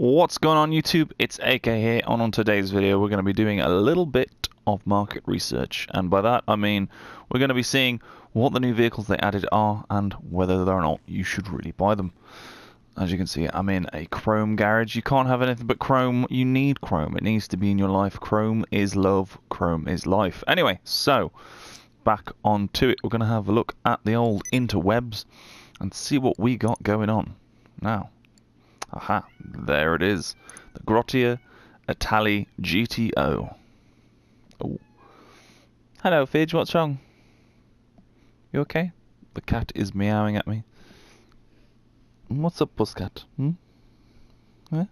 What's going on YouTube? It's AK here, and on today's video we're going to be doing a little bit of market research, and by that I mean we're going to be seeing what the new vehicles they added are and whether or not you should really buy them. As you can see, I'm in a chrome garage. You can't have anything but chrome. You need chrome. It needs to be in your life. Chrome is love. Chrome is life. Anyway, so back onto it. We're going to have a look at the old interwebs and see what we got going on. Now, aha, there it is. The Grottier Itali GTO. Oh. Hello, Fidge, what's wrong? You okay? The cat is meowing at me. What's up, Pusscat? Eh?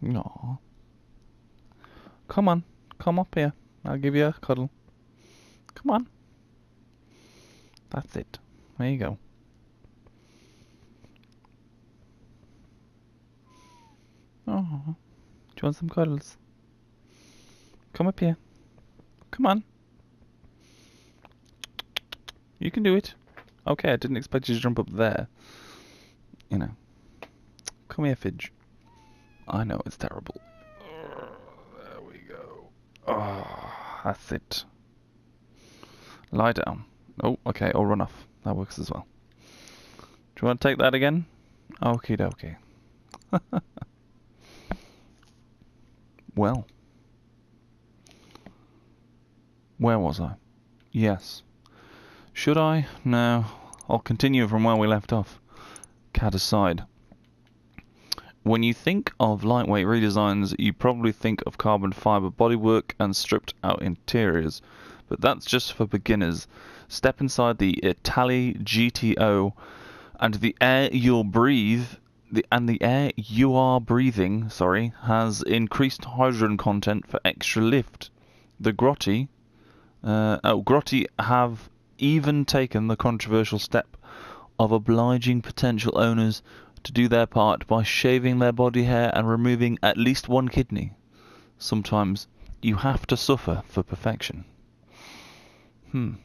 No. Come on, come up here. I'll give you a cuddle. Come on. That's it. There you go. Oh, do you want some cuddles? Come up here. Come on. You can do it. Okay, I didn't expect you to jump up there. You know. Come here, Fidge. I know it's terrible. There we go. Oh, that's it. Lie down. Oh, okay, I'll run off. That works as well. Do you want to take that again? Okie dokie. Well. Where was I? Yes. Should I? No. I'll continue from where we left off. Cat aside. When you think of lightweight redesigns, you probably think of carbon fiber bodywork and stripped out interiors. But that's just for beginners. Step inside the Itali GTO and the air you'll breathe the air you are breathing, has increased hydrogen content for extra lift. The Grotti have even taken the controversial step of obliging potential owners to do their part by shaving their body hair and removing at least one kidney. Sometimes you have to suffer for perfection. And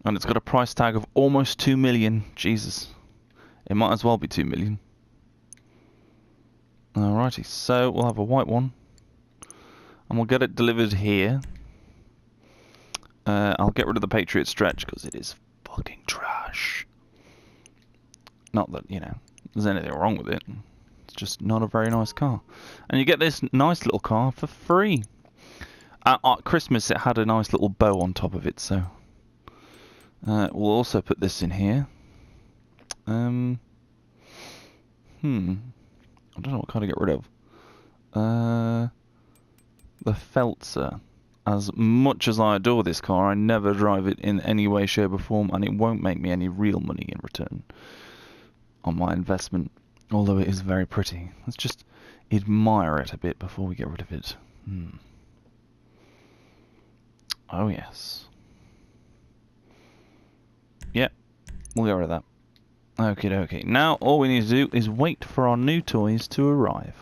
it's got a price tag of almost 2 million. Jesus. It might as well be 2 million. Alrighty, so we'll have a white one. And we'll get it delivered here. I'll get rid of the Patriot Stretch because it is fucking trash. Not that, you know, there's anything wrong with it. It's just not a very nice car. And you get this nice little car for free. At Christmas it had a nice little bow on top of it, so... we'll also put this in here. I don't know what kind to get rid of. The Feltzer. As much as I adore this car, I never drive it in any way, shape or form, and it won't make me any real money in return on my investment, although it is very pretty. Let's just admire it a bit before we get rid of it. Oh yes. Yep, we'll get rid of that. Okie dokie. Now all we need to do is wait for our new toys to arrive.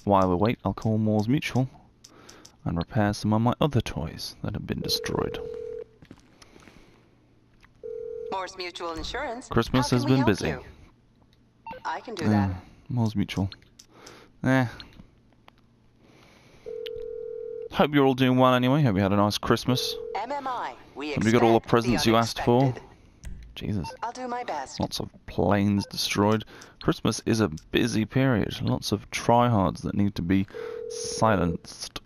While we wait, I'll call Moore's Mutual and repair some of my other toys that have been destroyed. Moore's Mutual Insurance. Christmas has been busy. You? I can do that. Moore's Mutual. Hope you're all doing well anyway. Hope you had a nice Christmas. MMI. Hope you got all the presents you asked for. Jesus. I'll do my best. Lots of planes destroyed. Christmas is a busy period. Lots of tryhards that need to be silenced.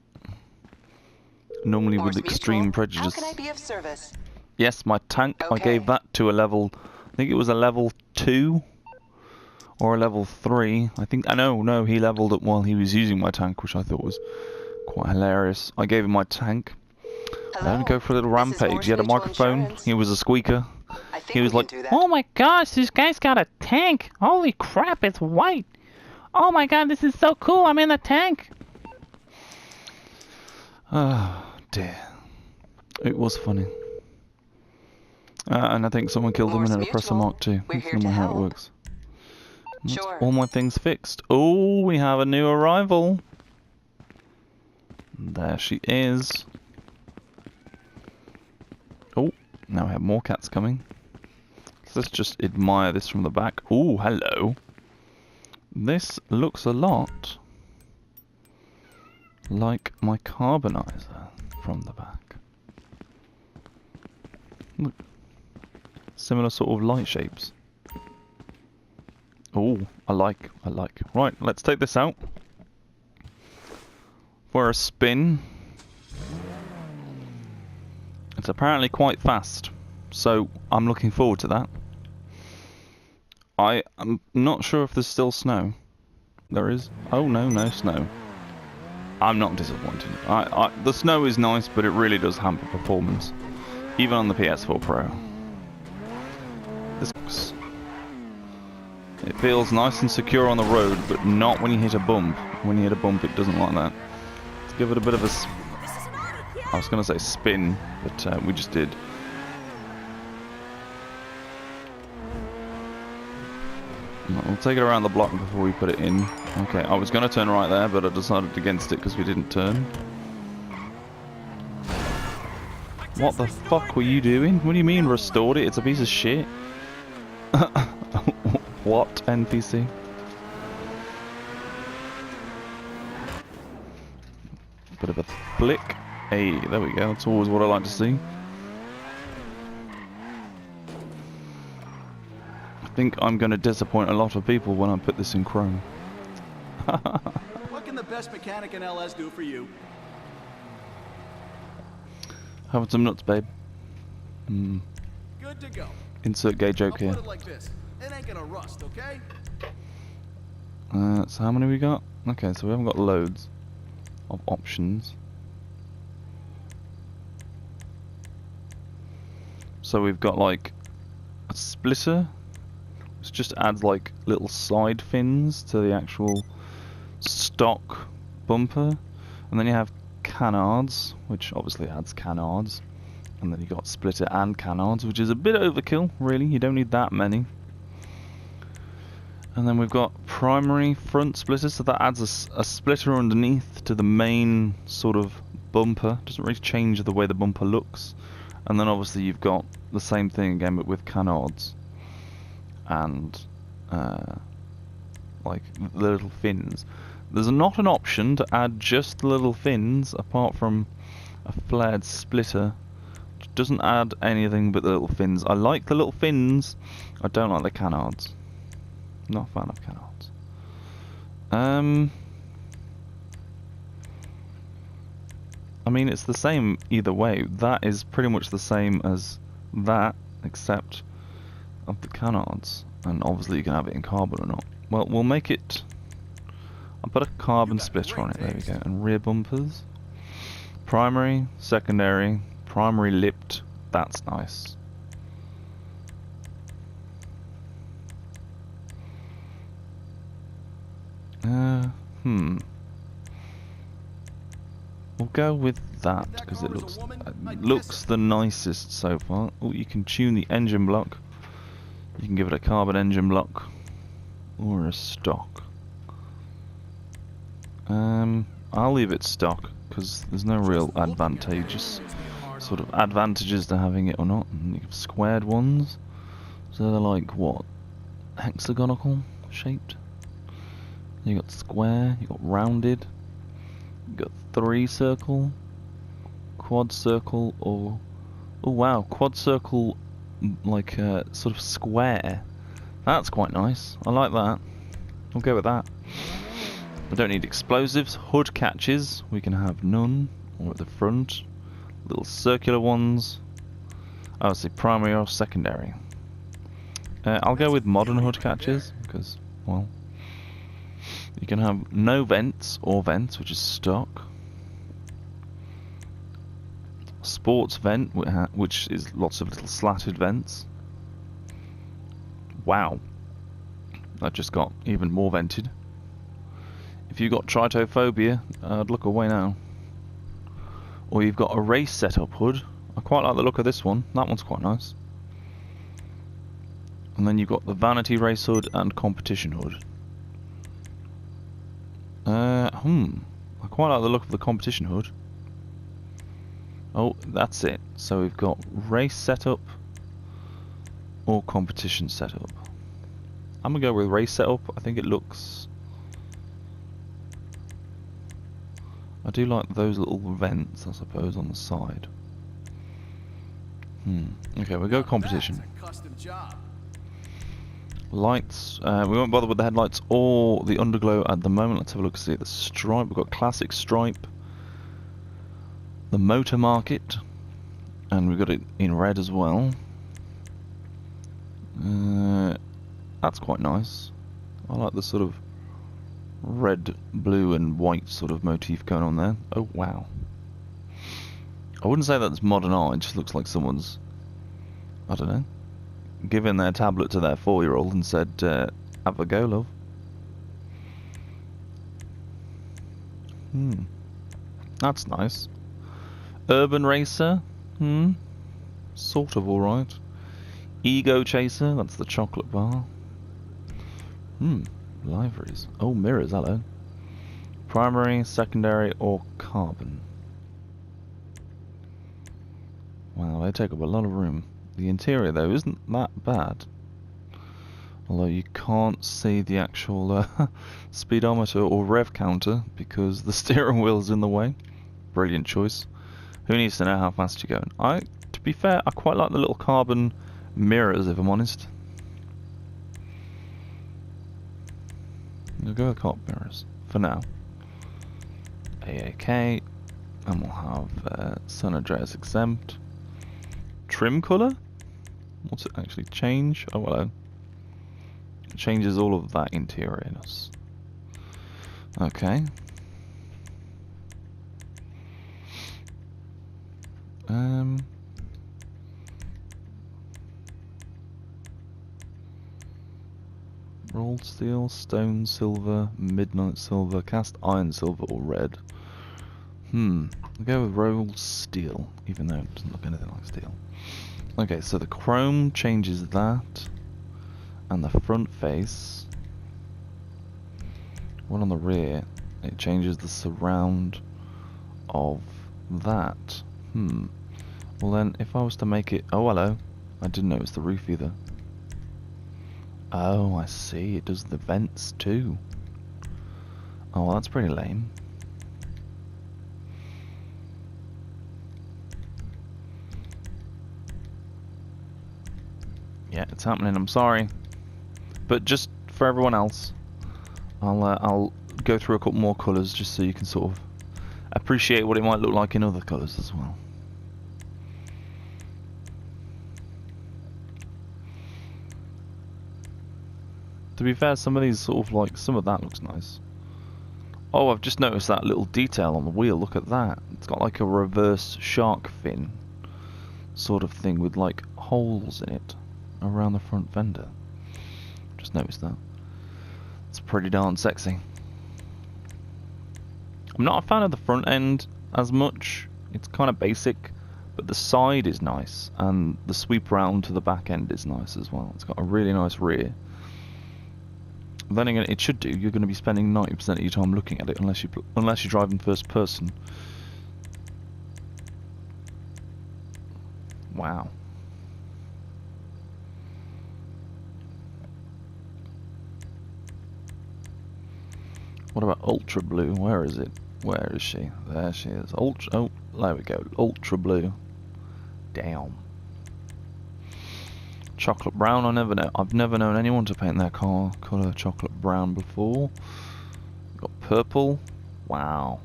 Normally with extreme prejudice. How can I be of service? Yes, my tank, okay. I gave that to a level, I think it was a level 2 or a level 3. I think, no, he leveled it while he was using my tank, which I thought was quite hilarious. I gave him my tank. Let him go for a little rampage. He had a microphone. Insurance. He was a squeaker. He was like, oh my gosh, this guy's got a tank. Holy crap, it's white. Oh my god, this is so cool. I'm in the tank. Oh dear. It was funny. And I think someone killed him in an oppressor mark too. That's normally how it works. Sure. All my things fixed. Oh, we have a new arrival. There she is. Oh, now we have more cats coming. So let's just admire this from the back. Oh, hello. This looks a lot like my carbonizer from the back. Look. Similar sort of light shapes. Oh, I like. Right, let's take this out for a spin. It's apparently quite fast, so I'm looking forward to that. I'm not sure if there's still snow. There is. Oh no, no snow. I'm not disappointed. The snow is nice, but it really does hamper performance, even on the PS4 Pro. It feels nice and secure on the road, but not when you hit a bump. When you hit a bump, it doesn't like that. Let's give it a bit of a... I was going to say spin, but we just did. We'll take it around the block before we put it in. Okay, I was going to turn right there, but I decided against it because we didn't turn. What the fuck were you doing? What do you mean restored it? It's a piece of shit. What, NPC? Bit of a flick. Hey, there we go. That's always what I like to see. I think I'm going to disappoint a lot of people when I put this in Chrome. What can the best mechanic in LS do for you? Having some nuts, babe. Good to go. Insert gay joke I'll here. put it like this. It ain't gonna rust, okay? So how many we got? Okay, so we haven't got loads of options. So we've got like a splitter, which just adds like little side fins to the actual stock bumper, and then you have canards, which obviously adds canards, and then you got splitter and canards, which is a bit overkill, really. You don't need that many. And then we've got primary front splitter, so that adds a splitter underneath to the main sort of bumper. Doesn't really change the way the bumper looks. And then obviously you've got the same thing again, but with canards and like the little fins. There's not an option to add just the little fins apart from a flared splitter, which doesn't add anything but the little fins. I like the little fins. I don't like the canards. Not a fan of canards. I mean, it's the same either way. That is pretty much the same as that, except of the canards. And obviously you can have it in carbon or not. Well, we'll make it... I'll put a carbon splitter on it, there we go. And rear bumpers. Primary, secondary, primary lipped. That's nice. We'll go with that because it looks the nicest so far. Oh, you can tune the engine block. You can give it a carbon engine block or a stock. I'll leave it stock because there's no real advantages to having it or not. And you have squared ones, so they're like what, hexagonal shaped. You got square, you got rounded, you got 3 circle, quad circle, or oh wow, quad circle, like sort of square. That's quite nice. I like that. I'll go with that. We don't need explosives. Hood catches, we can have none, or at the front. Little circular ones. I would say primary or secondary. I'll go with modern hood catches because, well, you can have no vents or vents, which is stock. Sports vent, which is lots of little slatted vents. Wow, that just got even more vented. If you've got tritophobia, I'd look away now. Or you've got a race setup hood. I quite like the look of this one. That one's quite nice. And then you've got the vanity race hood and competition hood. I quite like the look of the competition hood. Oh, that's it. So we've got race setup or competition setup. I'm gonna go with race setup. I think it looks. I do like those little vents, I suppose, on the side. Okay, we'll go competition. That's a custom job. Lights. We won't bother with the headlights or the underglow at the moment. Let's have a look and see the stripe. We've got classic stripe, the motor market, and we've got it in red as well. That's quite nice. I like the sort of red, blue and white sort of motif going on there. Oh wow. I wouldn't say that's modern art, it just looks like someone's, I don't know, given their tablet to their 4-year-old and said, have a go, love. That's nice. Urban Racer, sort of alright. Ego Chaser, that's the chocolate bar. Liveries. Oh, mirrors, hello. Primary, secondary, or carbon. Wow, they take up a lot of room. The interior, though, isn't that bad. Although you can't see the actual speedometer or rev counter because the steering wheel's in the way. Brilliant choice. Who needs to know how fast you're going? To be fair, I quite like the little carbon mirrors, if I'm honest. We'll go with carbon mirrors for now. AAK, and we'll have San Andreas exempt. Trim colour? What's it actually change? Oh, hello. It changes all of that interiorness. Okay. Rolled steel, stone silver, midnight silver, cast iron silver, or red. I'll go with rolled steel, even though it doesn't look anything like steel. Okay, so the chrome changes that, and the front face. One on the rear, it changes the surround of that. Well then, if I was to make it... Oh, hello. I didn't notice the roof either. Oh, I see. It does the vents too. Oh, well, that's pretty lame. Yeah, it's happening. I'm sorry, but just for everyone else, I'll go through a couple more colours just so you can sort of appreciate what it might look like in other colours as well. To be fair, some of these sort of like, some of that looks nice. Oh, I've just noticed that little detail on the wheel. Look at that. It's got like a reverse shark fin sort of thing with like holes in it around the front fender. Just noticed that. It's pretty darn sexy. I'm not a fan of the front end as much. It's kind of basic, but the side is nice, and the sweep round to the back end is nice as well. It's got a really nice rear. Then again, it should do. You're going to be spending 90% of your time looking at it, unless you drive in first person. Wow. What about ultra blue? Where is it? Where is she? There she is. Ultra. Oh, there we go. Ultra blue. Damn. Chocolate brown. I've never known anyone to paint their car colour chocolate brown before. We've got purple. Wow.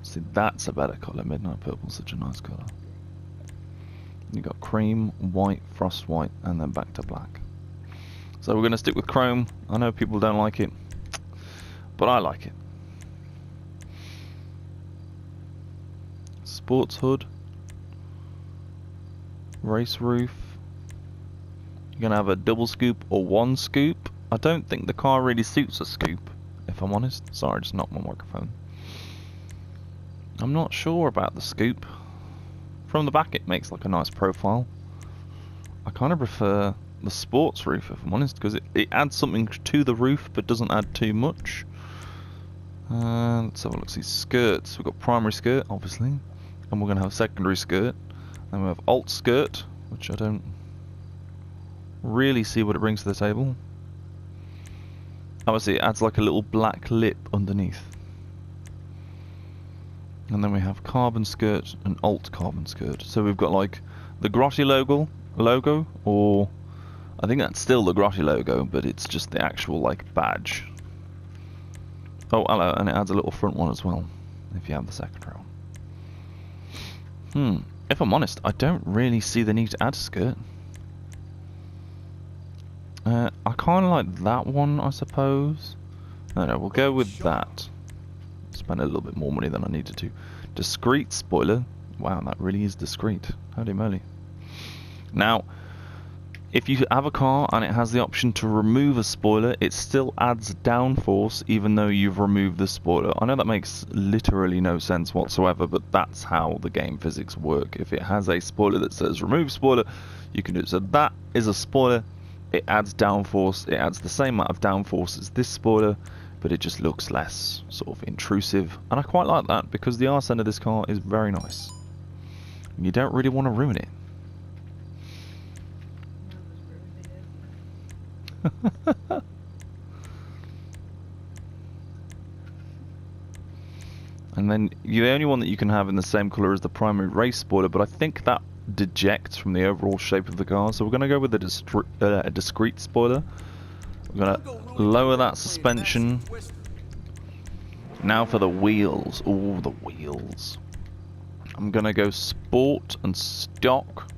See, that's a better colour. Midnight purple's such a nice colour. You've got cream, white, frost white, and then back to black. So we're going to stick with chrome. I know people don't like it, but I like it. Sports hood. Race roof. You're going to have a double scoop or one scoop. I don't think the car really suits a scoop, if I'm honest. Sorry, I just knocked my microphone. I'm not sure about the scoop. From the back it makes like a nice profile. I kind of prefer the sports roof, if I'm honest, because it adds something to the roof but doesn't add too much. Let's have a look. See, skirts. We've got primary skirt, obviously, and we're going to have secondary skirt. Then we have alt skirt, which I don't really see what it brings to the table. Obviously, it adds like a little black lip underneath. And then we have carbon skirt and alt carbon skirt. So we've got like the Grotty logo, or I think that's still the Grotty logo, but it's just the actual like badge. Oh, hello, and it adds a little front one as well, if you have the second row. If I'm honest, I don't really see the need to add a skirt. I kind of like that one, I suppose. No, we'll go with that. Spend a little bit more money than I needed to. Discreet spoiler. Wow, that really is discreet. Holy moly. Now, if you have a car and it has the option to remove a spoiler, it still adds downforce even though you've removed the spoiler. I know that makes literally no sense whatsoever, but that's how the game physics work. If it has a spoiler that says remove spoiler, you can do it. So that is a spoiler. It adds downforce. It adds the same amount of downforce as this spoiler, but it just looks less sort of intrusive. And I quite like that because the arse end of this car is very nice. And you don't really want to ruin it. And then the only one that you can have in the same colour as the primary race spoiler, but I think that dejects from the overall shape of the car, so we're going to go with a discrete spoiler. We're going to lower that suspension. Now for the wheels. Oh, the wheels. I'm going to go sport and stock.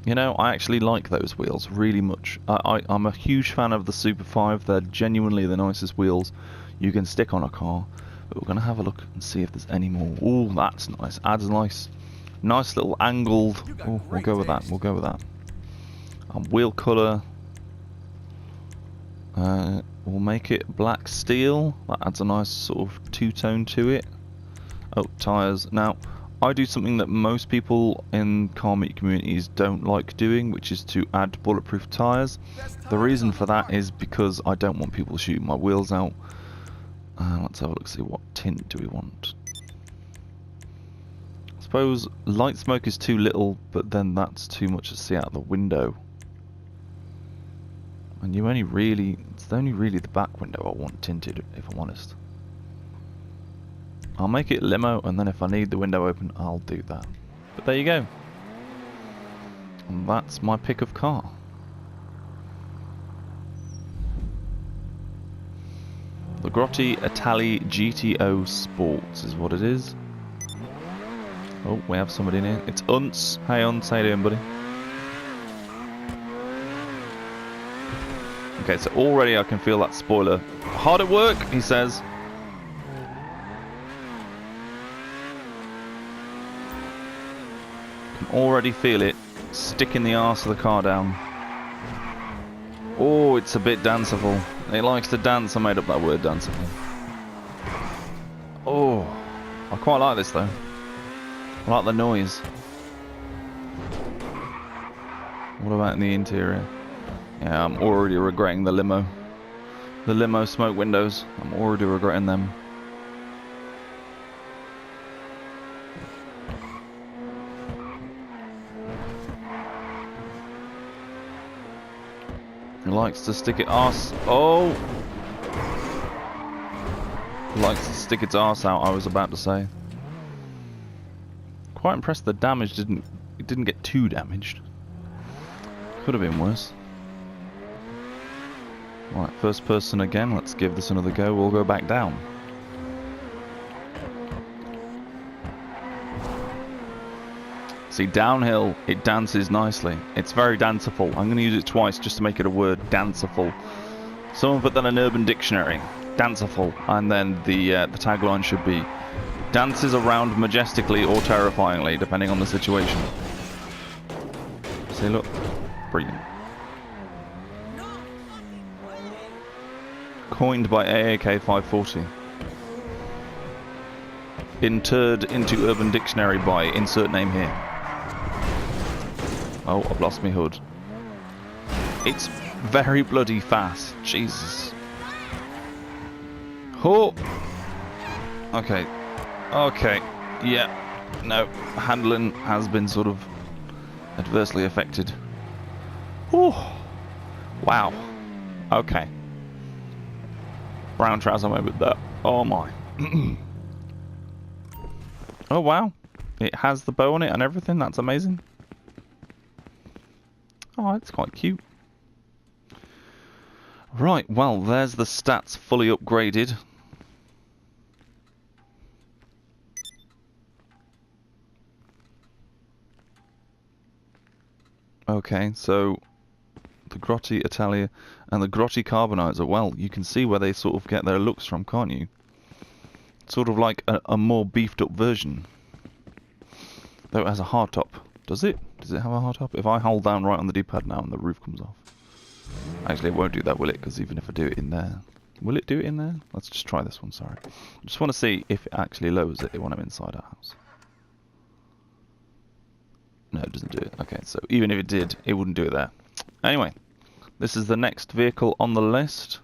You know, I actually like those wheels really much. I'm a huge fan of the Super 5. They're genuinely the nicest wheels you can stick on a car. But we're going to have a look and see if there's any more. Oh, that's nice. Adds nice little angled. Oh, we'll go with that. We'll go with that. Wheel colour. We'll make it black steel. That adds a nice sort of two-tone to it. Oh, tyres. Now, I do something that most people in car meet communities don't like doing, which is to add bulletproof tyres. The reason for that is because I don't want people shooting my wheels out. Let's have a look, see what tint do we want. I suppose light smoke is too little, but then that's too much to see out the window. And it's only really the back window I want tinted, if I'm honest. I'll make it limo, and then if I need the window open, I'll do that. But there you go. And that's my pick of car. The Grotti Itali GTO Sports is what it is. Oh, we have somebody in here. It's Unts. Hey Unts, how you doing, buddy? Okay, so already I can feel that spoiler. Hard at work, he says. Can already feel it sticking the arse of the car down. Oh, it's a bit danceable. It likes to dance. I made up that word, danceable. Oh, I quite like this though. I like the noise. What about in the interior? Yeah, I'm already regretting the limo. The limo smoke windows. I'm already regretting them. He likes to stick it arse. Oh! Likes to stick its arse out, I was about to say. Quite impressed the damage didn't get too damaged. Could have been worse. Right, first person again. Let's give this another go. We'll go back down. See, downhill, it dances nicely. It's very danceable. I'm going to use it twice just to make it a word, danceable. Someone put that in Urban Dictionary. Danceable. And then the tagline should be, dances around majestically or terrifyingly, depending on the situation. See, look. Brilliant. Coined by AAK 540. Interred into Urban Dictionary by insert name here. Oh, I've lost my hood. It's very bloody fast. Jesus. Oh! Okay. Okay. Yeah. No. Handling has been sort of adversely affected. Oh! Wow. Okay. Brown trouser mode with that. Oh my. Oh wow. It has the bow on it and everything. That's amazing. Oh, it's quite cute. Right, well, there's the stats fully upgraded. Okay, so the Grotti Italia and the Grotti Carbonizer, well, you can see where they sort of get their looks from, can't you? Sort of like a more beefed up version. Though it has a hardtop. Does it? Does it have a hardtop? If I hold down right on the D-pad now and the roof comes off. Actually, it won't do that, will it? Because even if I do it in there... Will it do it in there? Let's just try this one, sorry. I just want to see if it actually lowers it when I'm inside a house. No, it doesn't do it. Okay, so even if it did, it wouldn't do it there. Anyway, this is the next vehicle on the list.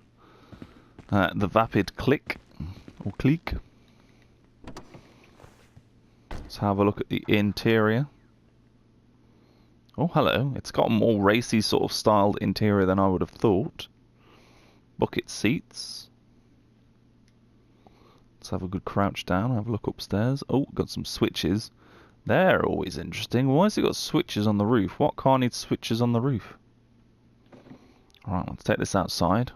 The Vapid Click. Or Clique. Let's have a look at the interior. Oh, hello. It's got a more racy sort of styled interior than I would have thought. Bucket seats. Let's have a good crouch down, have a look upstairs. Oh, got some switches. They're always interesting. Why has it got switches on the roof? What car needs switches on the roof? Alright, let's take this outside.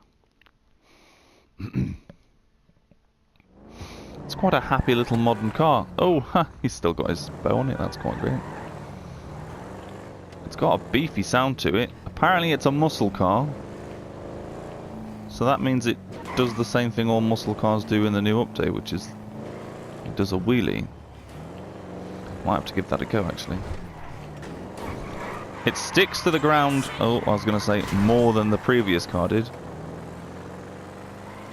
It's quite a happy little modern car. Oh, ha, he's still got his bow on it. That's quite great. It's got a beefy sound to it. Apparently it's a muscle car. So that means it does the same thing all muscle cars do in the new update, which is it does a wheelie. Might have to give that a go, actually. It sticks to the ground, oh, I was going to say, more than the previous car did.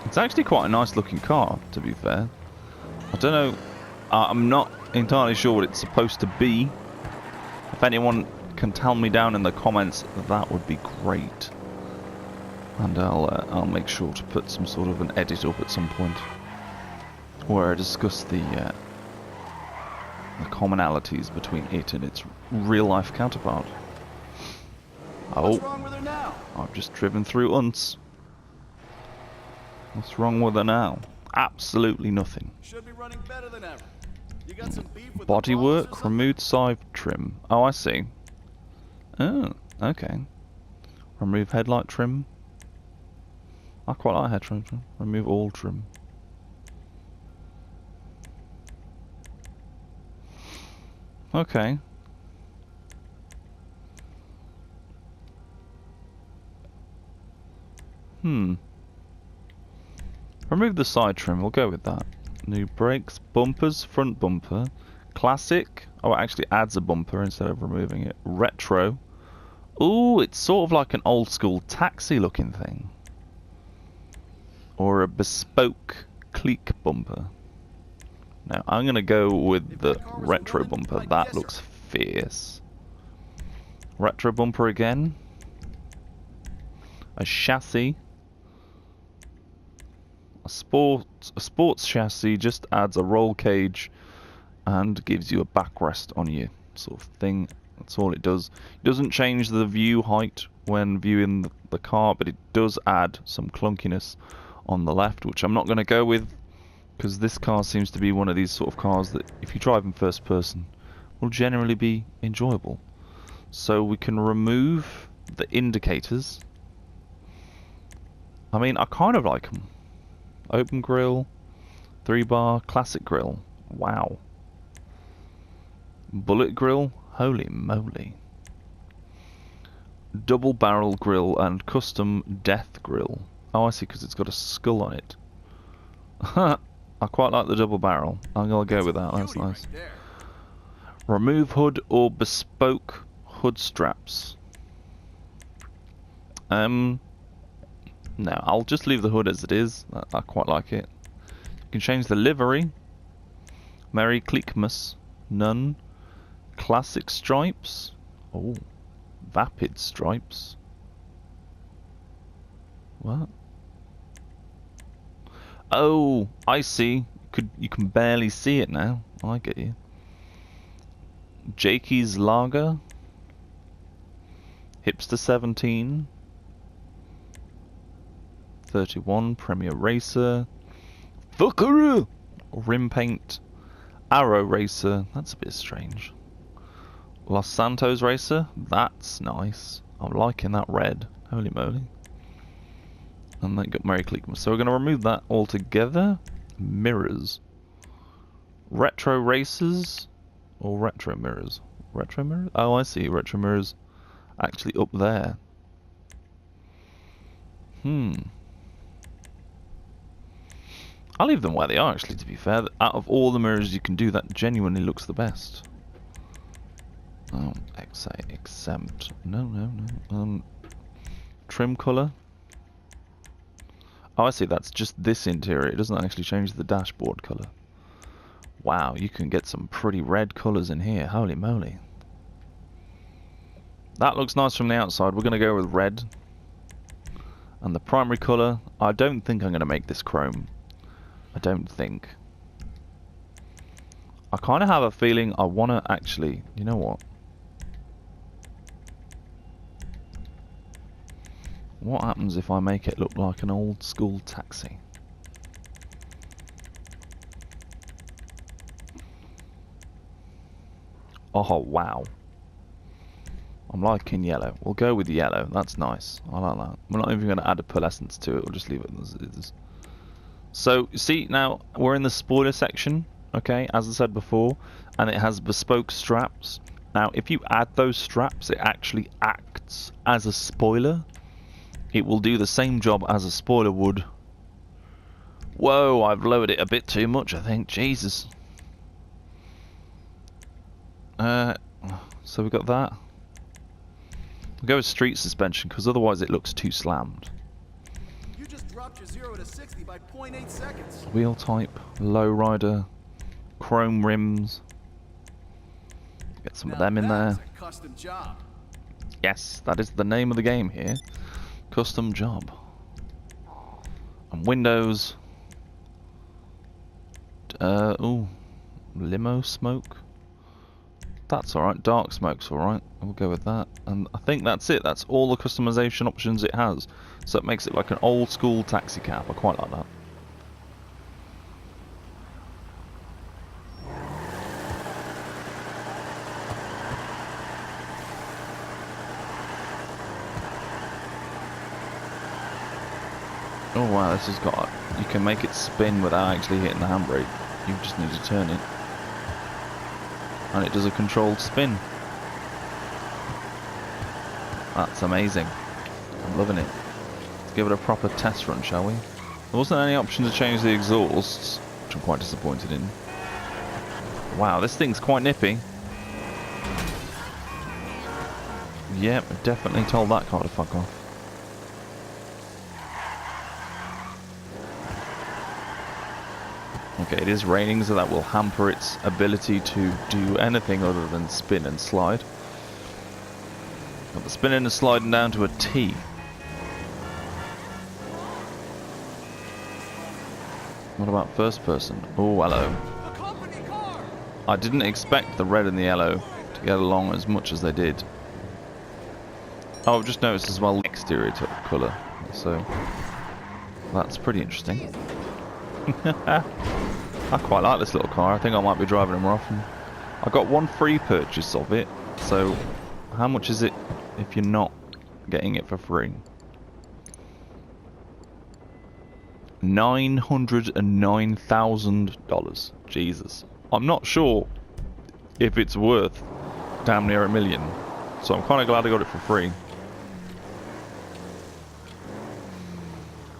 It's actually quite a nice looking car, to be fair. I don't know, I'm not entirely sure what it's supposed to be. If anyone can tell me down in the comments, that would be great. And I'll make sure to put some sort of an edit up at some point where I discuss the commonalities between it and its real-life counterpart. What's wrong with her now? I've just driven through Unts. What's wrong with her now? Absolutely nothing. Should be running better than ever. You got some beef with the boss or Bodywork, something? remove side trim. Oh, I see. Oh, okay. Remove headlight trim. I quite like head trim. Remove all trim. Okay. Remove the side trim, we'll go with that. New brakes, bumpers, front bumper. Classic. Oh, it actually adds a bumper instead of removing it. Retro. Ooh, it's sort of like an old school taxi looking thing. Or a bespoke clique bumper. Now, I'm going to go with the retro bumper. That looks fierce. Retro bumper again. A chassis. A sports chassis just adds a roll cage and gives you a backrest on you sort of thing. That's all it does. It doesn't change the view height when viewing the car, but it does add some clunkiness on the left, which I'm not going to go with, because this car seems to be one of these sort of cars that if you drive in first person will generally be enjoyable. So we can remove the indicators. I mean, I kind of like them. Open grille, 3-bar, classic grille. Wow. Bullet grille, holy moly. Double barrel grille and custom death grille. Oh, I see, because it's got a skull on it. I quite like the double barrel. I'm going to go with that, that's nice. Right there. Remove hood or bespoke hood straps. No, I'll just leave the hood as it is. I quite like it. You can change the livery. Merry Clickmas. None. Classic stripes. Oh, vapid stripes. What? Oh, I see. You can barely see it now. I get you. Jakey's Lager. Hipster 17. 31 Premier Racer. Fuckaroo! Rim paint. Arrow Racer. That's a bit strange. Los Santos Racer. That's nice. I'm liking that red. Holy moly. And then got Merry Clickmas. So we're going to remove that altogether. Mirrors. Retro Racers. Or retro mirrors. Retro mirrors? Oh, I see. Retro mirrors actually up there. I'll leave them where they are, actually, to be fair. Out of all the mirrors you can do, that genuinely looks the best. Oh, exempt. No. Trim colour. Oh, I see. That's just this interior. It doesn't actually change the dashboard colour. Wow, you can get some pretty red colours in here. Holy moly. That looks nice from the outside. We're going to go with red. And the primary colour, I don't think I'm going to make this chrome. I don't think. I kind of have a feeling I want to actually... You know what? What happens if I make it look like an old school taxi? Oh, wow. I'm liking yellow. We'll go with yellow. That's nice. I like that. We're not even going to add a pearlescence to it. We'll just leave it as it is. So, see, now we're in the spoiler section, okay, as I said before, and it has bespoke straps. Now, if you add those straps, it actually acts as a spoiler. It will do the same job as a spoiler would. Whoa, I've lowered it a bit too much, I think. Jesus. So we got that. We'll go with street suspension, because otherwise it looks too slammed. You just dropped your 0 to 60 by 0.8 seconds. Wheel type, lowrider, chrome rims. Get some of them in there. That's a custom job. Yes, that is the name of the game here. Custom job. And windows. Ooh, limo smoke. That's alright. Dark smoke's alright. We'll go with that. And I think that's it. That's all the customization options it has. So it makes it like an old school taxi cab. I quite like that. Oh wow, this has got... You can make it spin without actually hitting the handbrake. You just need to turn it. And it does a controlled spin. That's amazing. I'm loving it. Let's give it a proper test run, shall we? There wasn't any option to change the exhausts, which I'm quite disappointed in. Wow, this thing's quite nippy. Yep, definitely told that car to fuck off. Okay, it is raining, so that will hamper its ability to do anything other than spin and slide. Got the spinning and sliding down to a T. What about first person? Oh, hello. I didn't expect the red and the yellow to get along as much as they did. Oh, I've just noticed as well the exterior colour, so that's pretty interesting. I quite like this little car. I think I might be driving it more often. I got one free purchase of it, so how much is it if you're not getting it for free? $909,000. Jesus. I'm not sure if it's worth damn near $1 million, so I'm kind of glad I got it for free.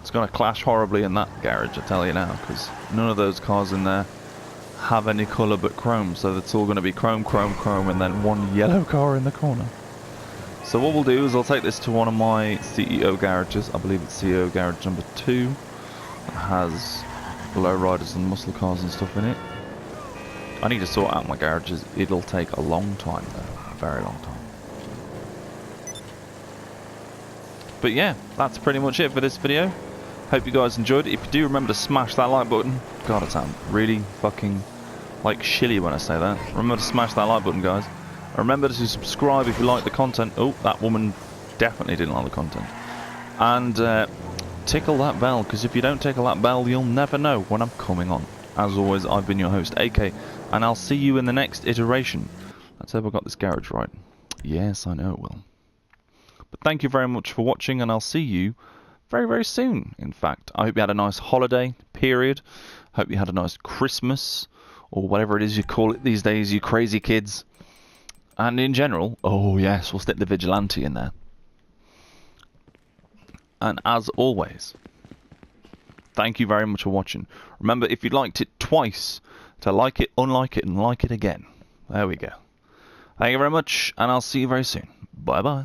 It's going to clash horribly in that garage, I tell you now, because none of those cars in there have any colour but chrome, so it's all going to be chrome, chrome, chrome, and then one yellow car in the corner. So what we'll do is I'll take this to one of my CEO garages. I believe it's CEO garage number 2. It has lowriders and muscle cars and stuff in it. I need to sort out my garages. It'll take a long time though, a very long time. But yeah, that's pretty much it for this video. Hope you guys enjoyed it. If you do, remember to smash that like button. God, I sound really fucking like shilly when I say that. Remember to smash that like button, guys. And remember to subscribe if you like the content. Oh, that woman definitely didn't like the content. And tickle that bell, because if you don't tickle that bell, you'll never know when I'm coming on. As always, I've been your host, AK, and I'll see you in the next iteration. Let's hope I got this garage right. Yes, I know it will. But thank you very much for watching, and I'll see you very, very soon, in fact. I hope you had a nice holiday period. Hope you had a nice Christmas, or whatever it is you call it these days, you crazy kids. And in general, oh yes, we'll stick the vigilante in there. And as always, thank you very much for watching. Remember, if you liked it twice, to like it, unlike it, and like it again. There we go. Thank you very much, and I'll see you very soon. Bye-bye.